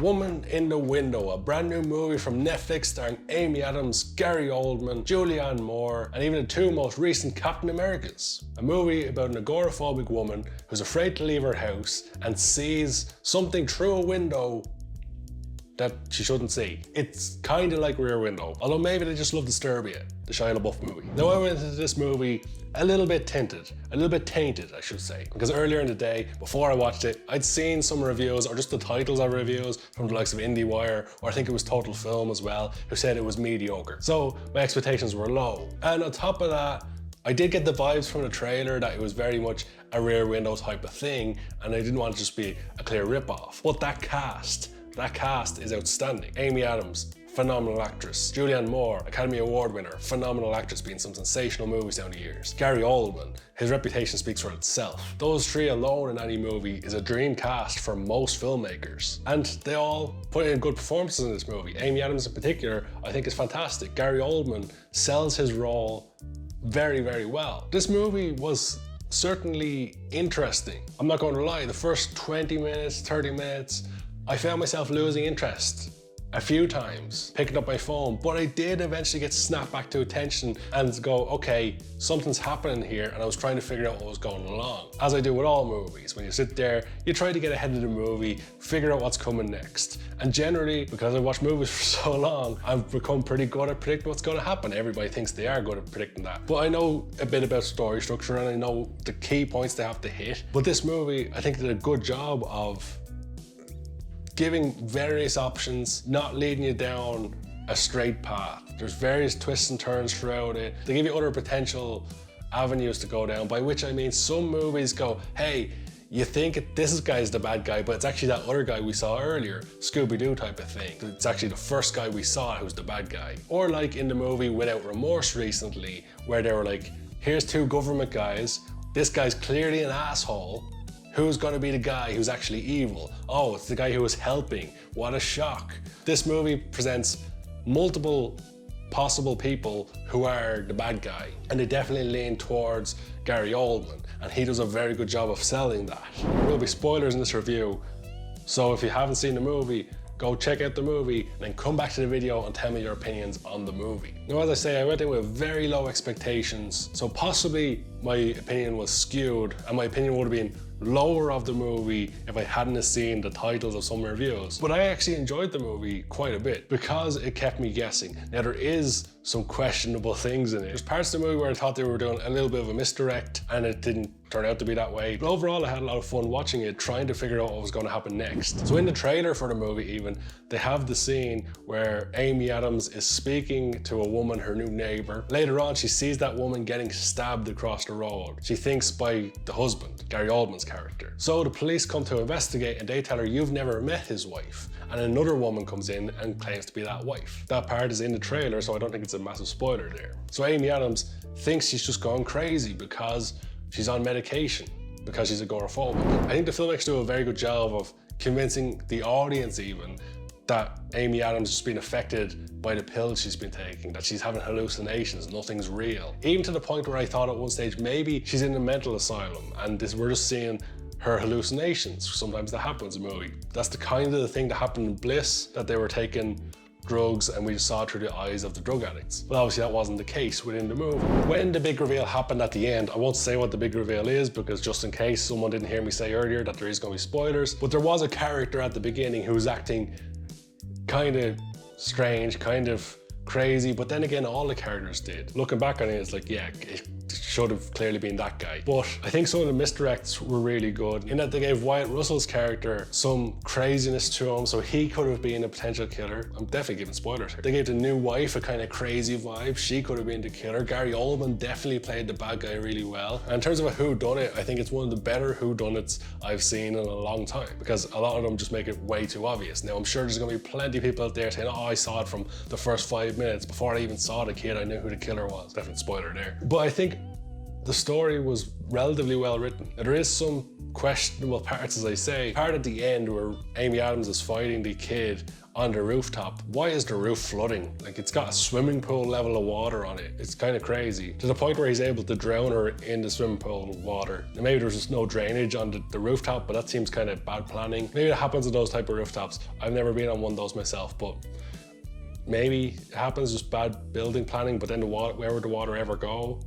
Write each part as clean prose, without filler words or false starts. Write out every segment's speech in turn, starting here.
Woman in the Window, a brand new movie from Netflix starring Amy Adams, Gary Oldman, Julianne Moore, and even the two most recent Captain Americas. A movie about an agoraphobic woman who's afraid to leave her house and sees something through a window that she shouldn't see. It's kind of like Rear Window, although maybe they just love Disturbia, the Shia LaBeouf movie. Now I went into this movie a little bit tainted, I should say, because earlier in the day, before I watched it, I'd seen some reviews, or just the titles of reviews from the likes of IndieWire, or I think it was Total Film as well, who said it was mediocre. So my expectations were low. And on top of that, I did get the vibes from the trailer that it was very much a Rear Window type of thing, and I didn't want it to just be a clear rip-off. But that cast is outstanding. Amy Adams, phenomenal actress. Julianne Moore, Academy Award winner, phenomenal actress, been in some sensational movies down the years. Gary Oldman, his reputation speaks for itself. Those three alone in any movie is a dream cast for most filmmakers. And they all put in good performances in this movie. Amy Adams in particular, I think is fantastic. Gary Oldman sells his role very, very well. This movie was certainly interesting. I'm not going to lie, the first 20 minutes, 30 minutes, I found myself losing interest a few times, picking up my phone, but I did eventually get snapped back to attention and go, okay, something's happening here, and I was trying to figure out what was going along. As I do with all movies, when you sit there, you try to get ahead of the movie, figure out what's coming next. And generally, because I've watched movies for so long, I've become pretty good at predicting what's going to happen. Everybody thinks they are good at predicting that. But I know a bit about story structure, and I know the key points they have to hit. But this movie, I think, did a good job of giving various options, not leading you down a straight path. There's various twists and turns throughout it. They give you other potential avenues to go down, by which I mean some movies go, hey, you think this guy's the bad guy, but it's actually that other guy we saw earlier, Scooby-Doo type of thing. It's actually the first guy we saw who's the bad guy. Or like in the movie Without Remorse recently, where they were like, here's two government guys, this guy's clearly an asshole, who's gonna be the guy who's actually evil? Oh, it's the guy who was helping. What a shock. This movie presents multiple possible people who are the bad guy, and they definitely lean towards Gary Oldman, and he does a very good job of selling that. There will be spoilers in this review, so if you haven't seen the movie, go check out the movie and then come back to the video and tell me your opinions on the movie. Now, as I say, I went in with very low expectations, so possibly my opinion was skewed, and my opinion would have been lower of the movie if I hadn't seen the titles of some reviews. But I actually enjoyed the movie quite a bit because it kept me guessing. Now, there is some questionable things in it. There's parts of the movie where I thought they were doing a little bit of a misdirect, and it didn't turn out to be that way. But overall, I had a lot of fun watching it, trying to figure out what was going to happen next. So in the trailer for the movie even, they have the scene where Amy Adams is speaking to a woman, her new neighbor. Later on, she sees that woman getting stabbed across the road. She thinks by the husband, Gary Oldman's character. So the police come to investigate, and they tell her, you've never met his wife. And another woman comes in and claims to be that wife. That part is in the trailer, so I don't think it's a massive spoiler there. So Amy Adams thinks she's just gone crazy because she's on medication, because she's agoraphobic. I think the filmmakers do a very good job of convincing the audience even that Amy Adams has been affected by the pills she's been taking, that she's having hallucinations, nothing's real. Even to the point where I thought at one stage maybe she's in a mental asylum and we're just seeing her hallucinations. Sometimes that happens in a movie. That's the kind of the thing that happened in Bliss, that they were taking drugs and we just saw it through the eyes of the drug addicts. But obviously that wasn't the case within the movie. When the big reveal happened at the end, I won't say what the big reveal is because just in case someone didn't hear me say earlier that there is going to be spoilers, but there was a character at the beginning who was acting kind of strange, kind of crazy, but then again all the characters did. Looking back on it, it's like, yeah, it should have clearly been that guy. But I think some of the misdirects were really good in that they gave Wyatt Russell's character some craziness to him, so he could have been a potential killer. I'm definitely giving spoilers here. They gave the new wife a kind of crazy vibe. She could have been the killer. Gary Oldman definitely played the bad guy really well. And in terms of a whodunit, I think it's one of the better whodunits I've seen in a long time, because a lot of them just make it way too obvious. Now, I'm sure there's going to be plenty of people out there saying, oh, I saw it from the first 5 minutes. Before I even saw the kid, I knew who the killer was. Definite spoiler there. But I think the story was relatively well written. There is some questionable parts, as I say. Part at the end where Amy Adams is fighting the kid on the rooftop. Why is the roof flooding? Like, it's got a swimming pool level of water on it. It's kind of crazy. To the point where he's able to drown her in the swimming pool water. And maybe there's just no drainage on the rooftop, but that seems kind of bad planning. Maybe it happens on those type of rooftops. I've never been on one of those myself, but maybe it happens, just bad building planning, but then where would the water ever go?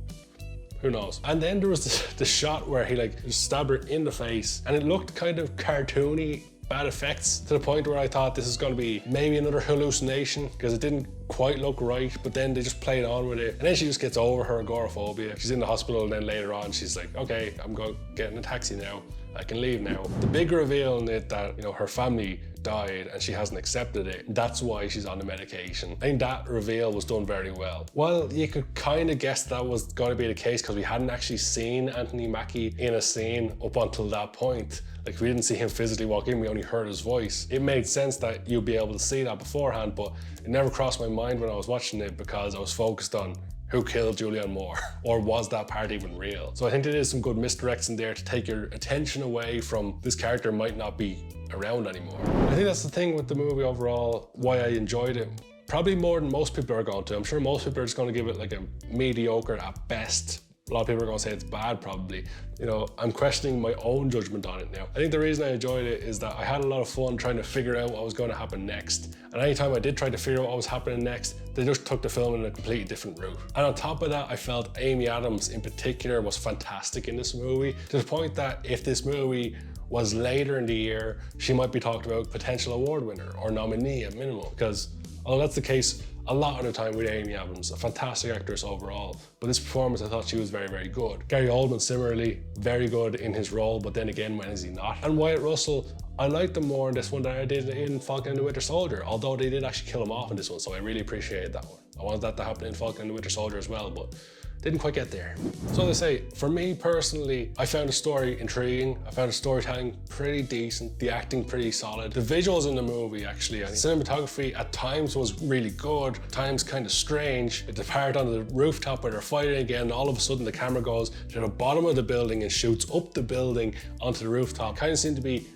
Who knows? And then there was the shot where he like just stabbed her in the face, and it looked kind of cartoony, bad effects, to the point where I thought this is going to be maybe another hallucination, because it didn't quite look right, but then they just played on with it. And then she just gets over her agoraphobia. She's in the hospital, and then later on she's like, okay, I'm going to get in a taxi now. I can leave now. The big reveal in it that, you know, her family died and she hasn't accepted it. That's why she's on the medication. I think that reveal was done very well. Well, you could kind of guess that was going to be the case because we hadn't actually seen Anthony Mackie in a scene up until that point. Like, we didn't see him physically walk in, we only heard his voice. It made sense that you'd be able to see that beforehand, but it never crossed my mind when I was watching it because I was focused on who killed Julianne Moore, or was that part even real? So I think there is some good misdirects in there to take your attention away from this character might not be around anymore. I think that's the thing with the movie overall, why I enjoyed it. Probably more than most people are going to. I'm sure most people are just going to give it like a mediocre at best. A lot of people are going to say it's bad, probably. You know, I'm questioning my own judgment on it now. I think the reason I enjoyed it is that I had a lot of fun trying to figure out what was going to happen next. And anytime I did try to figure out what was happening next, they just took the film in a completely different route. And on top of that, I felt Amy Adams in particular was fantastic in this movie, to the point that if this movie was later in the year, she might be talked about potential award winner or nominee at minimum. Because although that's the case a lot of the time with Amy Adams, a fantastic actress overall, but this performance I thought she was very, very good. Gary Oldman similarly, very good in his role, but then again, when is he not? And Wyatt Russell, I liked him more in this one than I did in Falcon and the Winter Soldier, although they did actually kill him off in this one, so I really appreciated that one. I wanted that to happen in Falcon and the Winter Soldier as well, but didn't quite get there. So as I say, for me personally, I found the story intriguing. I found the storytelling pretty decent, the acting pretty solid. The visuals in the movie actually, and cinematography at times was really good, at times kind of strange. The part on the rooftop where they're fighting again, all of a sudden the camera goes to the bottom of the building and shoots up the building onto the rooftop. Kind of seemed to be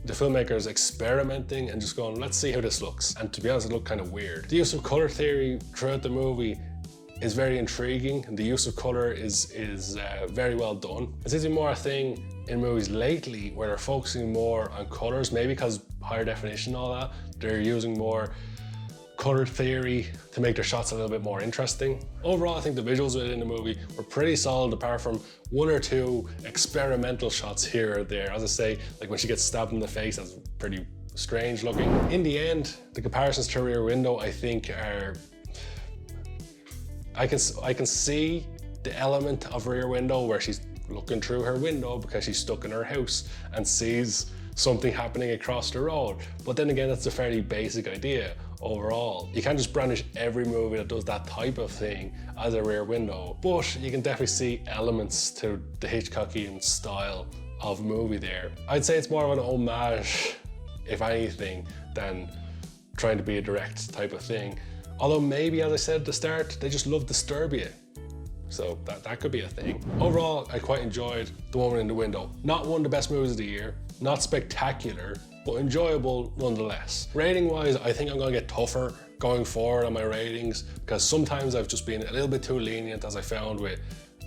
the filmmakers experimenting and just going, let's see how this looks. And to be honest, it looked kind of weird. The use of color theory throughout the movie is very intriguing, and the use of color is very well done. It seems to be more a thing in movies lately where they're focusing more on colors, maybe because higher definition and all that. They're using more color theory to make their shots a little bit more interesting. Overall, I think the visuals within the movie were pretty solid, apart from one or two experimental shots here or there. As I say, like when she gets stabbed in the face, that's pretty strange looking. In the end, the comparisons to Rear Window, I think, are I can see the element of Rear Window where she's looking through her window because she's stuck in her house and sees something happening across the road. But then again, that's a fairly basic idea overall. You can't just brandish every movie that does that type of thing as a Rear Window, but you can definitely see elements to the Hitchcockian style of movie there. I'd say it's more of an homage, if anything, than trying to be a direct type of thing. Although maybe, as I said at the start, they just love Disturbia. So that could be a thing. Overall, I quite enjoyed The Woman in the Window. Not one of the best movies of the year, not spectacular, but enjoyable nonetheless. Rating-wise, I think I'm gonna get tougher going forward on my ratings, because sometimes I've just been a little bit too lenient, as I found with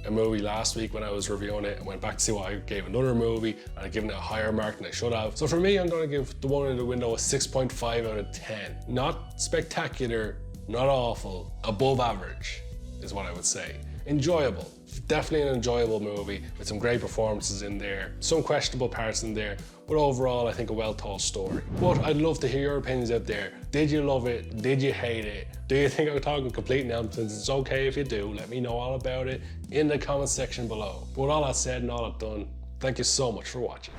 a movie last week when I was reviewing it and went back to see what I gave another movie, and I've given it a higher mark than I should have. So for me, I'm gonna give The Woman in the Window a 6.5 out of 10. Not spectacular, not awful, above average is what I would say. Enjoyable, definitely an enjoyable movie with some great performances in there, some questionable parts in there, but overall I think a well-told story. But I'd love to hear your opinions out there. Did you love it? Did you hate it? Do you think I'm talking complete nonsense? It's okay if you do. Let me know all about it in the comment section below. But with all that said and all that done, thank you so much for watching.